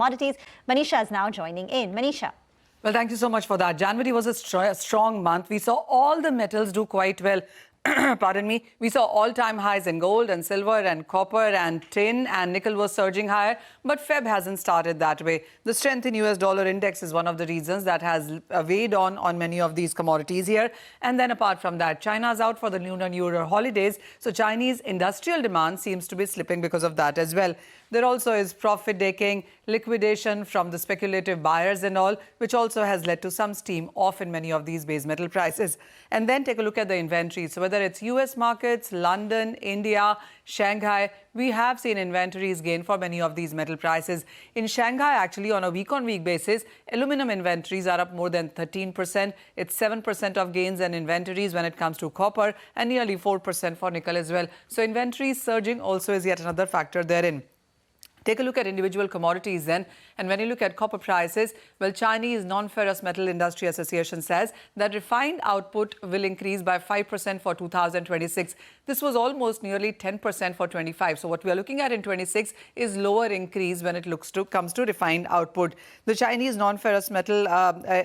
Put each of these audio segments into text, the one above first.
commodities. Manisha is now joining in. Manisha. Well, thank you so much for that. January was a strong month. We saw all the metals do quite well. Pardon me. We saw all-time highs in gold and silver and copper and tin, and nickel was surging higher. But Feb hasn't started that way. The strength in US dollar index is one of the reasons that has weighed on many of these commodities here. And then apart from that, China's out for the Lunar New Year holidays. So Chinese industrial demand seems to be slipping because of that as well. There also is profit taking, liquidation from the speculative buyers and all, which also has led to some steam off in many of these base metal prices. And then take a look at the inventory. So whether it's US markets, London, India, Shanghai, we have seen inventories gain for many of these metal prices. In Shanghai, actually, on a week-on-week basis, aluminum inventories are up more than 13%. It's 7% of gains and inventories when it comes to copper, and nearly 4% for nickel as well. So inventories surging also is yet another factor therein. Take a look at individual commodities then. And when you look at copper prices, well, Chinese Non-Ferrous Metal Industry Association says that refined output will increase by 5% for 2026. This was almost nearly 10% for 25. So what we are looking at in 26 is lower increase when it comes to refined output. The Chinese Non-Ferrous Metal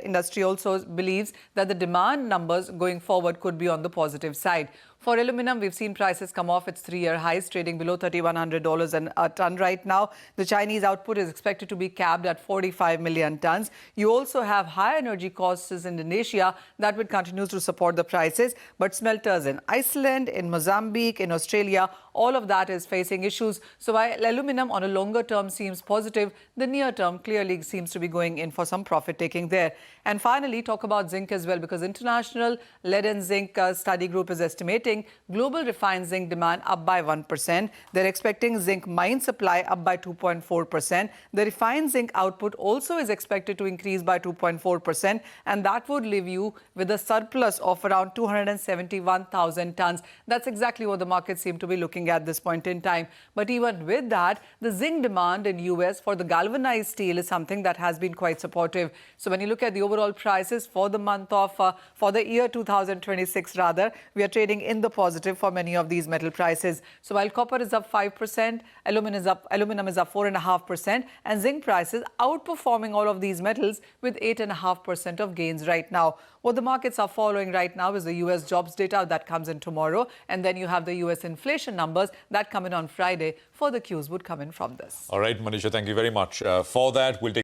industry also believes that the demand numbers going forward could be on the positive side. For aluminum, we've seen prices come off its 3-year highs, trading below $3,100 a ton right now. The Chinese output is expected to be capped at 45 million tons. You also have high energy costs in Indonesia that would continue to support the prices. But smelters in Iceland, in Mozambique, in Australia, all of that is facing issues. So while aluminum on a longer term seems positive, the near term clearly seems to be going in for some profit taking there. And finally, talk about zinc as well, because International Lead and Zinc Study Group is estimating global refined zinc demand up by 1%. They're expecting zinc mine supply up by 2.4%. The refined zinc output also is expected to increase by 2.4%, and that would leave you with a surplus of around 271,000 tons. That's exactly what the markets seem to be looking at this point in time. But even with that, the zinc demand in US for the galvanized steel is something that has been quite supportive. So when you look at the overall prices for the month of, for the year 2026 rather, we are trading in the positive for many of these metal prices. So while copper is up 5%, aluminum is up 4.5%, and zinc prices outperforming all of these metals with 8.5% of gains right now. What the markets are following right now is the US jobs data that comes in tomorrow, and then you have the US inflation numbers that come in on Friday. Further cues would come in from this. All right, Manisha, thank you very much for that. We'll take